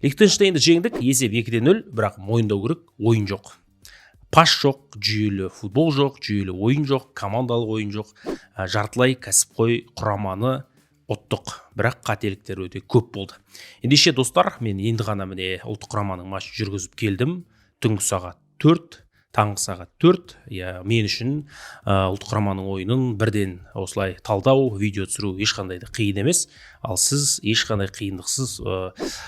Лихтенштейнді жеңдік, есеп 2-0, бірақ мойындау керек, ойын жоқ. Пас жоқ, жүйелі футбол жоқ, жүйелі ойын жоқ, командалық ойын жоқ. Жартылай кәсіпқой құраманы ұттық, бірақ қателіктер өте көп болды. Ендеше достар, мен енді ғана міне ұлттық құраманың матчын жүргізіп келдім. Түнгі сағат 4, таңғы сағат 4. Мен үшін ұлттық құраманың ойынын бірден осылай талдау, видео түсіру ешқандай да қиын емес. Ал сіз ешқандай қиындықсыз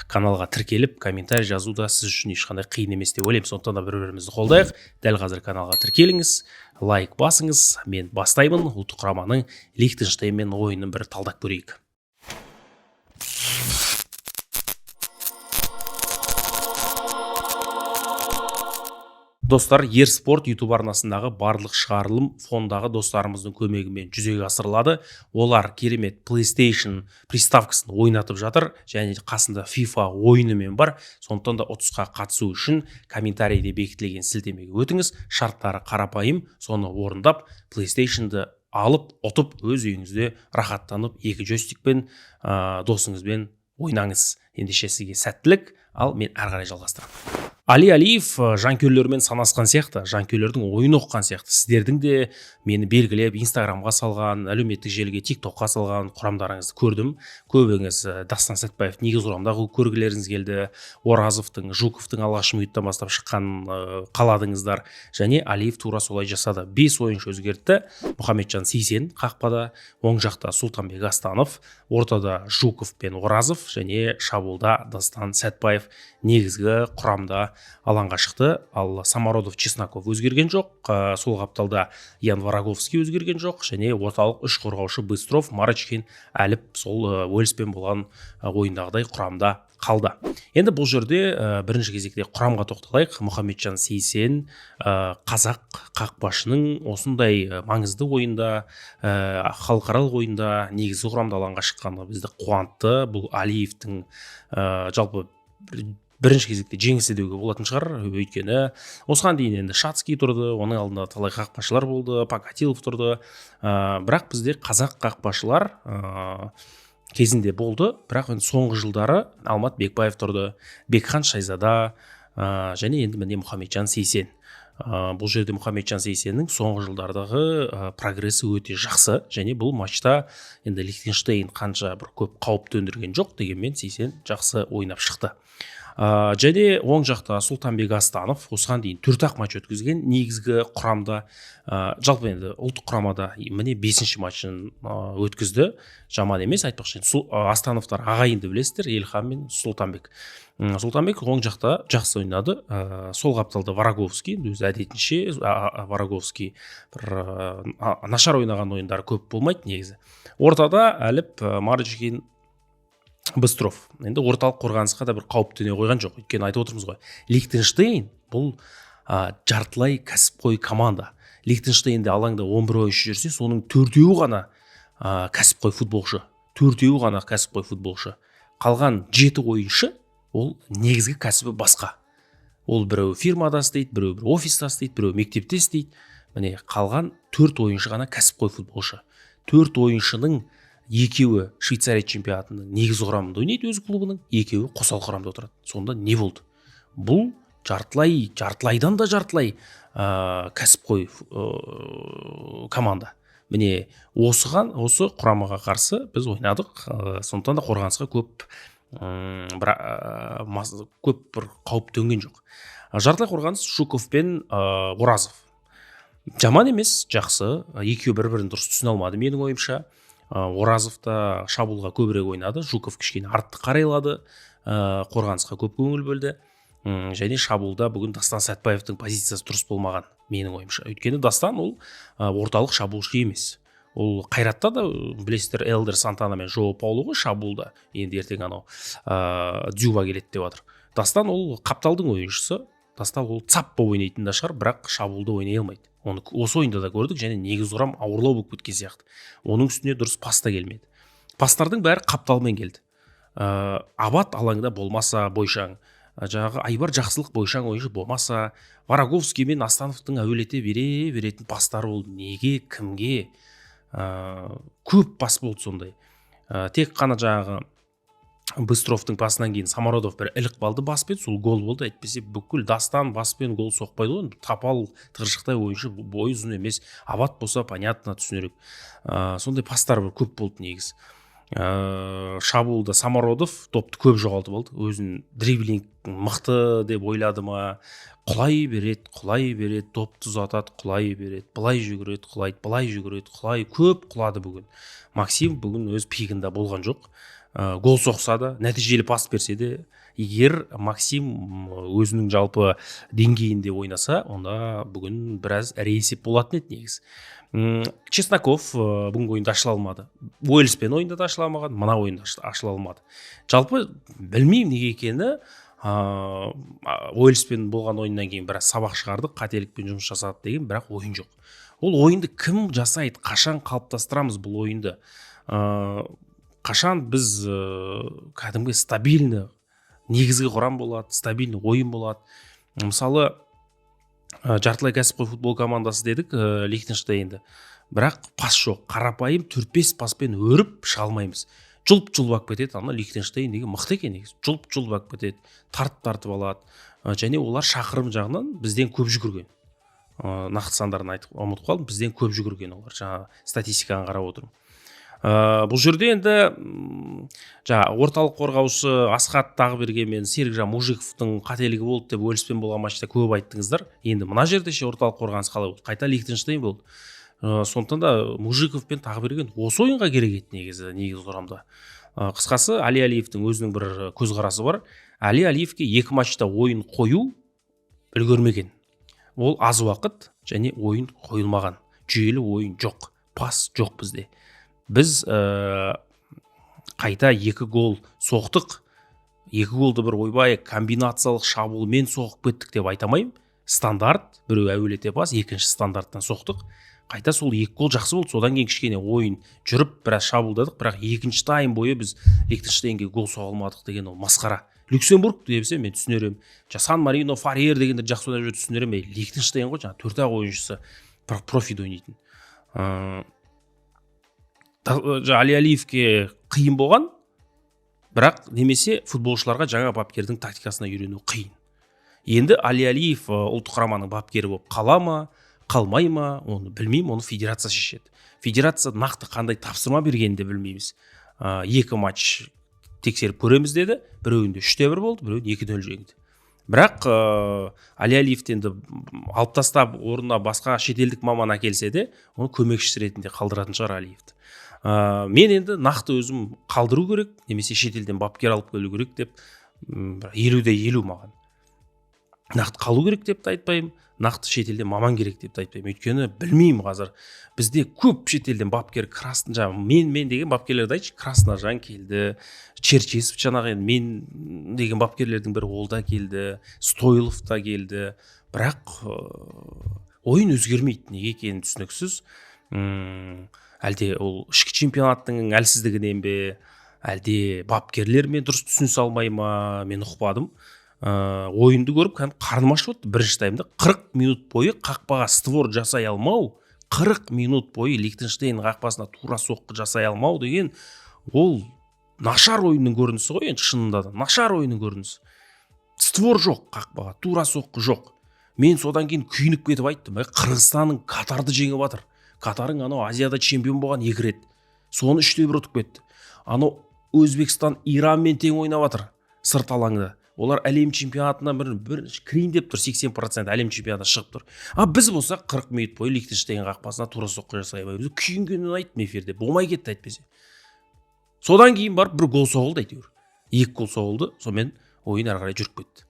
каналға тіркеліп, комментарий жазу да сіз үшін ешқандай қиын емес деп ойлаймын. Сондықтан да бір-бірімізді қолдайық. Дәл қазір каналға тіркеліңіз, лайк басыңыз. Мен бастаймын. Ұлттық құраманың Лихтенштейнмен ойынын бір талдап көрейік. Достар, Ерспорт YouTube арнасындағы барлық шығарылым фондағы достарымыздың көмегімен жүзеге асырылады. Олар керемет PlayStation приставкасын ойнатып жатыр, және қасында FIFA ойынымен бар. Сондықтан да ұтысқа қатысу үшін комментарийде бекітілген сілтемеге өтіңіз. Шарттары қарапайым, соны орындап, PlayStation'ды алып, ұтып, өз үйіңізде рахаттанып, екі джойстикпен досыңызбен ойнаңыз. Ендеше сізге сәттілік, ал мен әрі қарай жалғастырамын. Али Алиев жанкүйерлермен санасқан сияқты, жанкүйерлердің ойын оқыған сияқты. Сіздердің де мені белгілеп, Инстаграмға салған, әлеуметтік желіге, TikTokқа салған құрамдарыңызды көрдім. Көбіңіз Дастан Сәтбаев негіз құрамдағы көргілеріңіз келді. Оразовтың, Жуковтың алғашқы минуттан бастап шыққан қаладыңыздар. Және Алиев тура солай жасады. 5 ойыншы өзгертті. Мұхамеджан Сейсен қақпада, оң жақта Сұлтанбек Астанов, ортада Жуков пен Оразов, және шабуылда Дастан Сәтбаев негізгі құрамда алаңға шықты. Ал Самародов, Чесноков өзгерген жоқ. Сол қапталда Ян Вараговский өзгерген жоқ, және орталық үш қорғаушы Быстров, Марочкин, Әліп сол Уэльспен болған ойындағыдай құрамда қалды. Енді бұл жерде бірінші кезекте құрамға тоқталайық. Мұхамеджан Сейсен қазақ қақпашының осындай маңызды ойында, халықаралық ойында негізгі құрамда алаңға шыққаны бізді қуантты. Бұл Алиевтің жалпы бірінші кезекте жеңісі деуге болатын шығар. Өйткені осыған дейін енді Шацкий тұрды, оның алдында талай қақпашылар болды, Покатилов тұрды. Бірақ бізде қазақ қақпашылар кезінде болды, бірақ соңғы жылдары Алмат Бекбаев тұрды, Бекхан Шайзада, және енді міне Мұхамеджан Сейсен. Бұл жерде Мұхамеджан Сейсеннің соңғы жылдардағы прогрессі өте жақсы, және бұл матчта енді Лихтенштейн қанша бір көп қауіп төндірген жоқ, дегенмен Сейсен жақсы ойнап шықты. Және оң жақта Сұлтанбек Астанов осыған дейін 4-ақ матч өткізген, негізгі құрамда, жалпы енді ұлттық құрамада міне 5-ші матчын өткізді. Жаман емес, айтпақшы. Астановтар ағайынды білесіздер, Елхан мен Сұлтанбек. Сұлтанбек оң жақта жақсы ойнады. Сол қапталда Вараговский, өзі әдетінше Вараговский бір нашар ойнаған ойындары көп болмайды негізі. Ортада Әліп, Марочкин, Быстров. Енді орталық қорғанысқа да бір қауіп төне қойған жоқ. Өйткені айтып отырмыз ғой. Лихтенштейн бұл жартылай кәсіпқой команда. Лихтенштейнде алаңда 11 ойыншы жүрсе, соның 4-еуі ғана кәсіпқой футболшы. 4-еуі ғана кәсіпқой футболшы. Қалған 7 ойыншы ол негізгі кәсібі басқа. Ол біреу фирмада істейді, біреу офиста істейді, біреу мектепте істейді. Міне қалған 4 ойыншы ғана кәсіпқой футболшы. 4 ойыншының екеуі Швейцария чемпионатының негізгі құрамында ойнайды өз клубының, екеуі қосалқы құрамда отырады. Сонда не болды? Бұл жартылайдан да жартылай кәсіпқой команда. Міне осы құрамаға қарсы біз ойнадық. Сондықтан да қорғанысқа көп бір қауіп төнген жоқ. Жартылай қорғаныс Жуков пен Оразов. Жаман емес, жақсы. Екеуі бір-бірін дұрыс түсіне алмады менің ойымша. Оразов та шабуылға көбірек ойнады, Жуков кішкене артты қарайлады, қорғанысқа көп көңіл бөлді. Және шабуылда бүгін Дастан Сәтбаевтың позициясы дұрыс болмаған менің ойымша. Өйткені Дастан ол орталық шабуылшы емес. Ол қайратта да білесіздер, Элдер Сантана мен Жоу Пауло ғой шабуылда. Енді ертең анау Дзюба келеді деп жатыр. Дастан ол қапталдың ойыншысы. Дастан ол цап болып ойнайтын да шығар, бірақ шабуылда ойнай алмайды. Оны осы ойында да көрдік, және негіз құрам ауырлау болып кеткен сияқты. Оның үстіне дұрыс паста келмеді. Пастардың бәрі қапталмен келді. Абат алаңда болмаса Бойшаң, жаңағы Айбар Жақсылық Бойшаң ойыншы болмаса, Вараговский мен Астановтың әуелете беретін пастары болды. Неге, кімге? Көп пас болды сондай. Тек қана жаңағы Быстровтың пасынан кейін Самородов бір ілік балды баспен, сол гол болды. Әйтпесе бүкіл дастан баспен гол соқпайды ғой. Тапал тығыршықтай ойыншы, бойы ұзын емес. Абат болса понятно, түсінерек. Сондай пастар бір көп болды негіз. Шабуылда Самородов топты көп жоғалтып алды. Өзін дриблинг мықты деп ойлады ма, құлай береді, топты ұзатады, құлай береді, былай жүгіреді, құлайды, былай жүгіреді, құлай, көп құлады бүгін. Максим бүгін өз пигында болған жоқ. Гол соқса да, нәтижелі пас берсе де, егер Максим өзінің жалпы деңгейінде ойнаса, онда бүгін біраз ірі есеп болатын еді негіз. Чесноков бүгінгі ойында ашыла алмады. Уэльспен ойында да ашыла алмаған, мына ойында ашыла алмады. Жалпы білмеймін неге екені, Уэльспен болған ойыннан кейін біраз сабақ шығардық, қателікпен жұмыс жасады деген, бірақ ойын жоқ. Ол ойынды кім жасайды, қашан қалыптастырамыз бұл ойынды? Қашан біз кәдімгі стабильны негізгі құрам болады, стабильны ойын болады. Мысалы, жартылай кәсіпқой футбол командасы дедік Лихтенштейнді. Бірақ пас жоқ, қарапайым 4-5 паспен өріп шыға-алмаймыз. Жұлып-жұлып кетеді. Ана Лихтенштейн деген мықты екен негізі. Жұлып-жұлып кетеді, тартып алады. Және олар шақырым жағынан бізден көп жүгірген. Нақты сандарын айтып ұмытып қалдым, бізден көп жүгірген олар. Жаңа статистиканы қарап отырмын. Бұл жерде енді орталық қорғаушы Асхат Тағберген мен Серікжан Мужиковтың қателігі болды деп Уэльспен болған матчта көп айттыңыздар. Енді мына жерде орталық қорғаныс қалай болды? Қайта Лихтенштейн болды. Сондықтан да Мужиков пен Тағберген осы ойынға керек еді негізі құрамда. Қысқасы, Али Алиевтің өзінің бір көзқарасы бар. Али Алиевке 2 матчта ойын қою үлгермеген. Ол аз уақыт және ойын қойылмаған. Жүйелі ойын жоқ, пас жоқ бізде. Біз қайта 2 гол соқтық. 2 голды бір ойбай комбинациялық шабуылмен соғып кеттік деп айтамайым. Стандарт, біреу әуелете пас, екінші стандарттан соқтық. Қайта сол 2 гол жақсы болды. Содан кейін кішкене ойын жүріп, біраз шабуылдадық, бірақ екінші тайм бойы біз Лихтенштейнге гол соға алмадық деген ол масқара. Люксембург десе мен түсінерем. Сан Марино, Фарьер дегендер жақсы ойнап жүрді, түсінерем. Лихтенштейн ғой, жаңа 4-ақ ойыншысы профиде ойнайтын. Али Алиевке қиын болған, бірақ немесе футболшыларға жаңа бапкердің тактикасына үйрену қиын. Енді Али Алиев ұлттық құраманың бапкері болып қала ма, қалмай ма, оны білмеймін, оны федерация шешеді. Федерация нақты қандай тапсырма бергенін де білмейміз. 2 матч тексеріп көреміз деді, біреуінде 3-1 болды, біреуінде 2-0 жеңді. Бірақ Али Алиевті енді алып тастап орнына басқа шетелдік маман әкелсе де, оны көмекшісі ретінде қалдыратын шығар Алиевті. Мен енді нақты өзім қалдыру керек, немесе шетелден бапкер алып келу керек деп 50-50 маған. Нақты қалу керек деп те айтпаймын, нақты шетелден маман керек деп те айтпаймын. Өйткені білмеймін қазір. Бізде көп шетелден бапкер мен деген бапкерлерді айтшы, Красножан келді, Черчесов жаңағы мен деген бапкерлердің бірі ол да келді, Стойлов та келді. Бірақ ойын өзгермейді, неге екені түсініксіз. Әлде ол ішкі чемпионаттың әлсіздігінен бе, әлде бапкерлер мен дұрыс түсінісе алмай ма, мен ұқпадым. Ойынды көріп қарным ашып отты. Бірінші таймда 40 минут бойы қақпаға створ жасай алмау, 40 минут бойы Лихтенштейн қақпасына тура соққы жасай алмау деген ол нашар ойынның көрінісі ғой, енді шынында да нашар ойынның көрінісі. Створ жоқ қақпаға, тура соққы жоқ. Мен содан кейін күйініп кетіп айттым, Қырғызстанның Катарды жеңіп жатыр. Катарың анау Азияда чемпион болған 2 рет. Соны 3-1 ұтып кетті. Анау Өзбекстан Иранмен тең ойнап жатыр сырт алаңда. Олар әлем чемпионатына бір кірейін деп тұр, 80% әлем чемпионатына шығып тұр. Біз болсақ 40 минут бойы Лихтенштейн қақпасына тура соққы жасай алмаймыз. Күйінгенін айттым эфирде, болмай кетті әйтпесе. Содан кейін барып бір гол соғылды әйтеуір. 2 гол соғылды, сонымен ойын ары қарай жүріп кетті.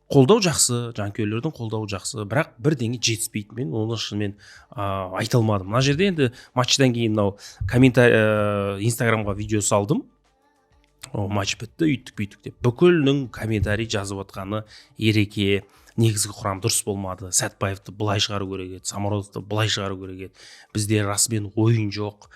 Қолдау жақсы, жанкүйерлердің қолдауы жақсы, бірақ бірдеңе жетіспейді. Мен оны шынымен айта алмадым. Мына жерде енді матчтан кейін мынау Инстаграмға видео салдым. Матч бітті, үйттік деп. Бүкілінің комментарий жазып отқаны Ереке, негізгі құрам дұрыс болмады. Сәтбаевты былай шығару керек еді, Самородовты былай шығару керек еді. Бізде расымен ойын жоқ.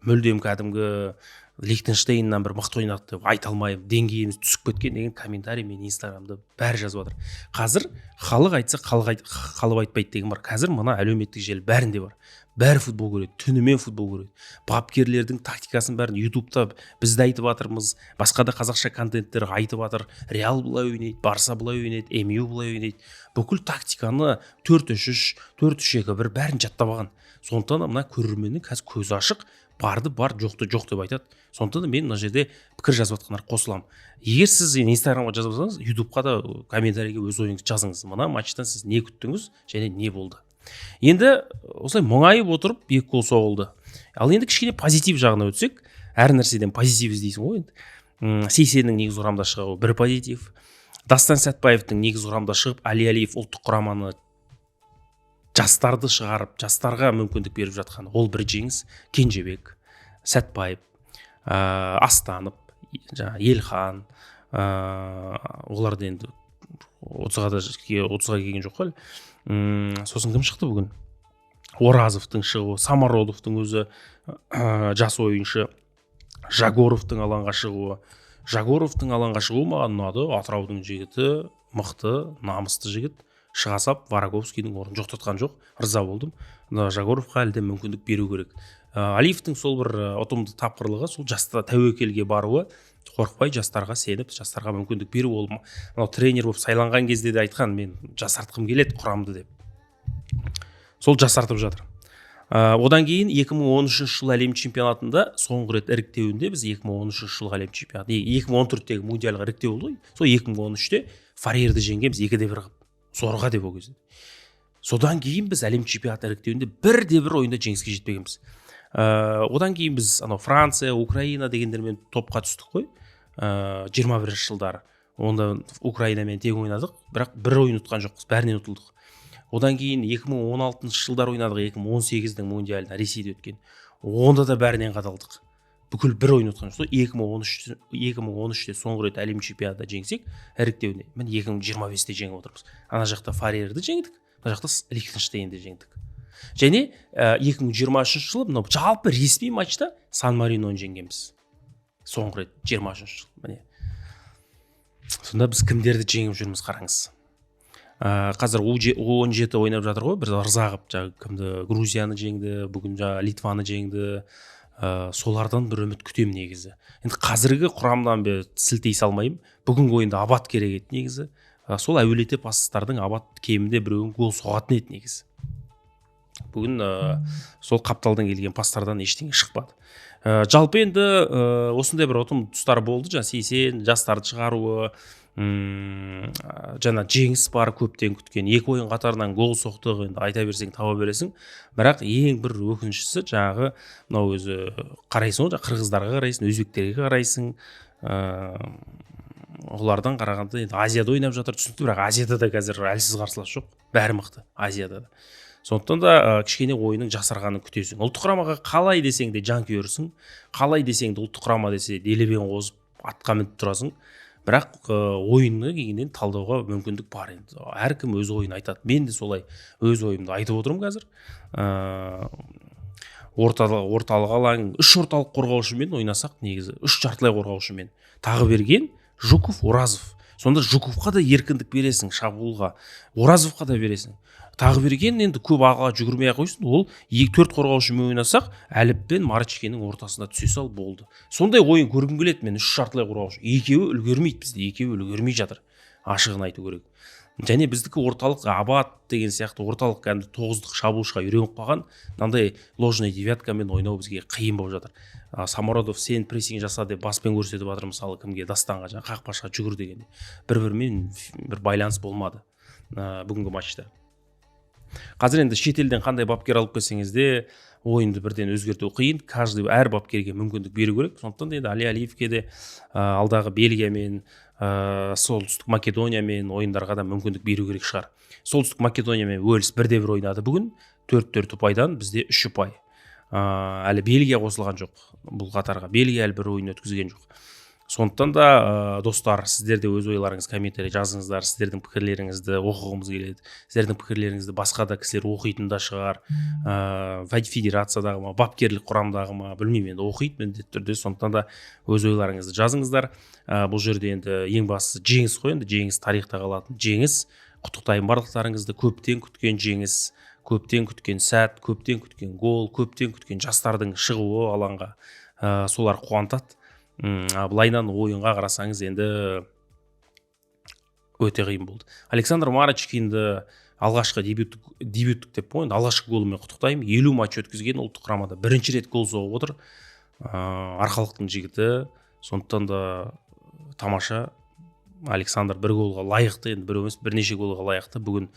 Мүлдем кәдімгі Лихтенштейннан бір мықты ойнады деп айта алмаймын, деңгейіміз түсіп кеткен деген комментарий мен инстаграмда бәрі жазып жатыр. Қазір халық айтса халық айтпайды деген бар. Қазір мына әлеуметтік желі бәрінде бар. Бәрі футбол көреді, түнімен футбол көреді. Бапкерлердің тактикасын бәрін ютубта біз де айтып жатырмыз, басқа да қазақша контенттер айтып жатыр. Реал былай ойнайды, Барса былай ойнайды, МЮ былай ойнайды. Бүкіл тактиканы 4-3-3, 4-3-2-1 бәрін жаттап алған. Сондықтан мына көрерменнің қазір көзі ашық, барды бар, жоқты жоқ деп айтады. Сондықтан мен мына жерде пікір жазып жатқандар қосыламын. Егер сіз инстаграмға жазып жатсаңыз, ютубқа да комментарийге өз ойыңызды жазыңыз. Мына матчтан сіз не күттіңіз және не болды. Енді осылай мұңайып отырып екі гол соғылды. Ал енді кішкене позитив жағына өтсек, әр нәрседен позитив іздейсің ғой енді. Сейсеннің негізгі құрамда шығуы бір позитив. Дастан Сәтбаевтың негізгі құрамда шығып, Алиев ұлттық құраманы жастарды шығарып, жастарға мүмкіндік беріп жатқан ол бір жеңіс. Кенжебек, Сәтбаев, Астанов, Елхан, оларды енді 30-ға келген жоқ қой. Сосын кім шықты бүгін? Оразовтың шығуы, Самародовтың өзі жас ойыншы, Жагоровтың алаңға шығуы. Жагоровтың алаңға шығуы маған ұнады. Атыраудың жігіті мықты, намысты жігіт. Шыға сап Вараговскийдің орнын жоқтатқан жоқ. Риза болдым. Жагоровқа әлде мүмкіндік беру керек. Алиевтің сол бір ұтымды тапқырлығы, сол жаста тәуекелге баруы, қорықпай жастарға сеніп, жастарға мүмкіндік беру. Ол тренер болып сайланған кезде де айтқан, мен жасартқым келеді құрамды деп. Сол жасартып жатыр. Одан кейін 2013 жыл әлем чемпионатында соңғы рет іріктеуінде біз 2013 жыл әлем чемпионаты, 2014-тегі мундиалға іріктеу болды ғой. Сол 2013-те Фарерді жеңгенбіз 2-1 қылып. Зорға деп ол кезде. Содан кейін біз әлем чемпионаты іріктеуінде 1-1 ойында жеңіске жетпегенбіз. Одан кейін біз Франция, Украина дегендермен топқа түстік қой. 21 жылдары. Онда Украинамен тең ойнадық, бірақ бір ойын ұтқан жоқпыз, бәрінен ұтылдық. Одан кейін 2016 жылдар ойнадық, 2018-дің мундиалына Ресейде өткен. Онда да бәрінен қаталдық. Бүкіл бір ойын ұтқан жоқ. 2013-те соңғы рет әлем чемпионатында жеңсек, іріктеуінде. Мен 2025-те жеңіп отырмыз. Ана жақта Фарерді жеңдік, ана жақта Лихтенштейнді жеңдік. Және 2023 жылы мынау жалпы ресми матчта Сан-Мариноны жеңгенбіз. Соңғы рет 23 жыл. Міне. Сонда біз кімдерді жеңіп жүрміз қараңыз. Қазір U17 ойнап жатыр ғой, бір ырза қылып, кімді Грузияны жеңді, бүгін Литваны жеңді. Солардан бір үміт күтемін негізі. Енді қазіргі құрамдан сілтей салмайым. Бүгінгі ойында Абат керек еді негізі. Сол әуелете пастардың Абат кемінде біреуін гол соғатын еді негізі. Бүгін сол қапталдан келген пастардан ештеңе шықпады. Жалпы енді осындай бір ұтым тұстары болды. Сейсен жастарды шығаруы, жаңа жеңіс бар, көптен күткен. 2 ойын қатарынан гол соқтық, енді айта берсең таба бересің. Бірақ ең бір өкініштісі жаңағы мынау өзі қарайсың ғой, қырғыздарға қарайсың, өзбектерге қарайсың. Олардан қарағанда енді Азияда ойнап жатыр, түсінікті, бірақ Азияда да қазір әлсіз қарсылас жоқ. Бәрі мықты Азияда да. Сондықтан да кішкене ойының жасарғанын күтесің. Ұлттық құрамаға қалай десең де жанкүйерсің, қалай десең де ұлттық құрама десе делебен қозып атқа мініп тұрасың. Бірақ ойыны кейіннен талдауға мүмкіндік бар енді. Әркім өз ойын айтады. Мен де солай өз ойымды айтып отырмын қазір. Орталық алаң 3 орталық қорғаушымен ойнасақ, негізі 3 жартылай қорғаушымен тағы берген Жуков, Оразов. Сонда Жуковқа да еркіндік бересің, шабуылға. Оразовқа да бересің. Тағы берген енді көп аға жүгірмей ақ қойсын. Ол 4 қорғаушымен ойнасақ, Әліп пен Марчикенің ортасына түсе сал болды. Сондай ойын көргім келеді мен 3 жартылай қорғаушы. Екеуі үлгермейді бізде, екеуі үлгермей жатыр. Ашығын айту керек. Және біздікі орталық Абат деген сияқты орталық кәдімгі 9-дық шабуылшыға үйреніп қалған. Мынандай ложный девяткамен ойнау бізге қиын болып жатыр. Самародов сен прессинг жаса деп баспен көрсетіп жатыр, мысалы кімге, Дастанға, жаңа қақпашыға жүгір дегенде. Бір-бірімен бір байланыс болмады бүгінгі матчта. Қазір енді шетелден қандай бапкер алып келсеңіз де ойынды бірден өзгерту қиын. Әр бапкерге мүмкіндік беру керек. Сондықтан енді Алиевке де алдағы Бельгиямен, Солтүстік Македониямен ойындарға да мүмкіндік беру керек шығар. Солтүстік Македониямен Уэльс 1-1 ойнады бүгін. 4-4 ұпайдан бізде 3 ұпай. Әлі Бельгия қосылған жоқ бұл қатарға. Бельгия әлі бір ойын өткізген жоқ. Сондықтан да достар, сіздер де өз ойларыңыз комментарий жазыңыздар, сіздердің пікірлеріңізді оқығымыз келеді. Сіздердің пікірлеріңізді басқа да кісілер оқитын да шығар, федерациядағы ма, бапкерлік құрамдағы ма, білмеймін, енді оқиды міндетті түрде. Сондықтан да өз ойларыңызды жазыңыздар. Бұл жерде енді ең бастысы жеңіс қой, енді жеңіс тарихта қалатын жеңіс. Құттықтаймын барлықтарыңызды. Көптен күткен жеңіс, көптен күткен сәт, көптен күткен гол, көптен күткен жастардың шығуы алаңға, солар қуантады. Былайынан ойынға қарасаңыз енді өте қиын болды. Александр Марочкинді алғашқы дебюттік деп қойын, алғашқы голымен құттықтаймын. 50 матч өткізген ұлттық құрамада бірінші рет гол соғып отыр. Арқалықтың жігіті, сондықтан да тамаша. Александр бір голға лайықты, енді бір емес бірнеше голға лайықты. Бүгін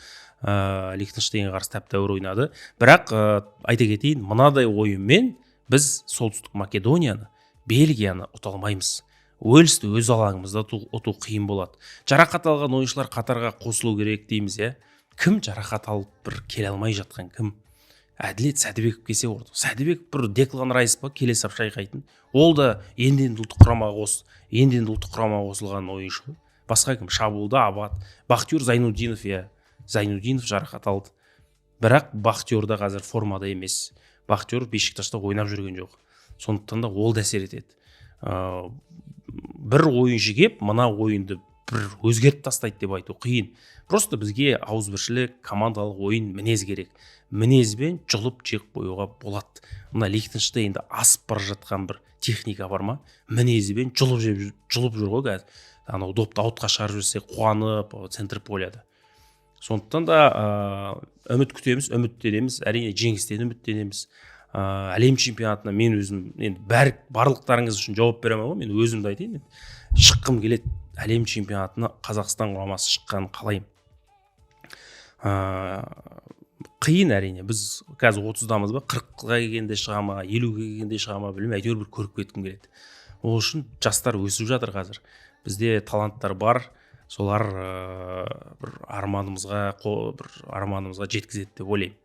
Лихтенштейнге қарсы тәп-тәуір ойнады. Бірақ айта кетейін, мынадай ойынмен біз Солтүстік Македонияны, Бельгияны ұта алмаймыз. Уэльсті өз алаңымызда ұту қиын болады. Жарақат алған ойыншылар қатарға қосылу керек дейміз, иә. Кім жарақат алып бір келе алмай жатқан кім? Әділет Сәдібеков келсе орды. Сәдібеков бір Деклан Райс па келе сап шайқайтын. Ол да енді ұлттық құрамаға қосылған ойыншы. Басқа кім? Шабуылда Абат, Бахтиер Зайнудинов, иә. Зайнудинов жарақат алды. Бірақ Бахтиер да қазір формада емес. Бахтиер Бешикташта ойнап жүрген жоқ. Сондықтан да ол да әсер етеді. Бір ойыншы кеп, мына ойынды бір өзгертіп тастайды деп айту қиын. Просто бізге ауызбіршілік, командалық ойын мінез керек. Мінезбен жұлып жек қоюға болады. Мына Лихтенштейнде асып бара жатқан бір техника бар ма? Мінезбен жұлып жүр ғой қазір. Анау допты аутқа шығарып жүрсе қуанып центр поляда. Сондықтан да үміттенеміз, әрине жеңістен үміттенеміз. Әлем чемпионатына мен өзім, енді барлықтарыңыз үшін жауап беремін ғой, мен өзімді айтайын. Шыққым келеді, әлем чемпионатына Қазақстан құрамасы шыққанын қалаймын. Қиын әрине, біз қазір 30-дамыз ба, 40-ға келгенде шыға ма, 50-ге келгенде шыға ма, білмеймін, әйтеуір бір көріп кеткім келеді. Ол үшін жастар өсіп жатыр қазір. Бізде таланттар бар, солар бір арманымызға жеткізеді деп ойлаймын.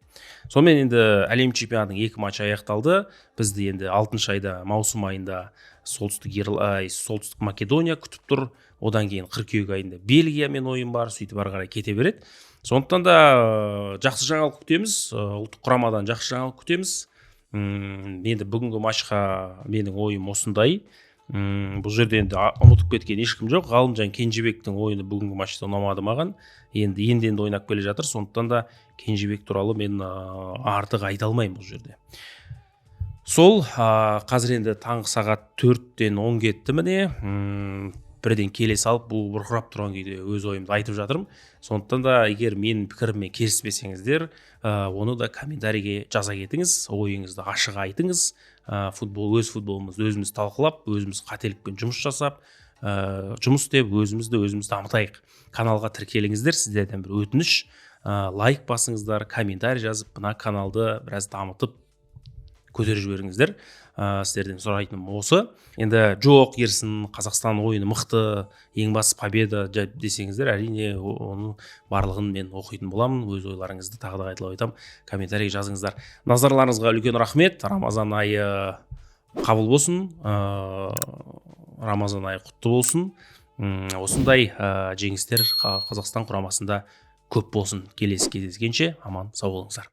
Сонымен енді әлем чемпионатының 2 матчы аяқталды. Бізді енді 6 айда, маусым айында Солтүстік Македония күтіп тұр. Одан кейін қыркүйек айында Бельгиямен ойын бар, сөйтіп ары қарай кете береді. Сондықтан да жақсы жаңалық күтеміз, ұлттық құрамадан жақсы жаңалық күтеміз. Енді бүгінгі матчқа менің ойым осындай. Бұл жерде енді ұмытып кеткен ешкім жоқ. Ғалымжан Кенжебектің ойыны бүгінгі матчта ұнамады маған. Енді ойнап келе жатыр. Сондықтан да Кенжебек туралы мен артық айта алмаймын бұл жерде. Сол, қазір енді таңғы сағат 4-тен 10 кетті міне. Бірден келе салып, бұл бұрқырап тұрған кезде өз ойымды айтып жатырмын. Сондықтан да егер менің пікіріммен келіспесеңіздер, оны да комментарийге жаза кетіңіз, ойыңызды ашық айтыңыз. Өз футболымызды өзіміз талқылап, өзіміз қателікпен жұмыс жасап, жұмыс істеп, өзіміз дамытайық. Каналға тіркеліңіздер, сіздерден бір өтініш, лайк басыңыздар, комментарий жазып, мына каналды біраз дамытып көтеріп жіберіңіздер. Сіздерден сұрайтыным осы. Енді жоқ, ерсін, Қазақстан ойыны мықты, ең басты победа десеңіздер, әрине оның барлығын мен оқитын боламын. Өз ойларыңызды тағы да қайталап айтамын, комментарий жазыңыздар. Назарларыңызға үлкен рахмет. Рамазан айы қабыл болсын, Рамазан айы құтты болсын. Осындай жеңістер Қазақстан құрамасында көп болсын. Келесі кездескенше аман сау болыңыздар.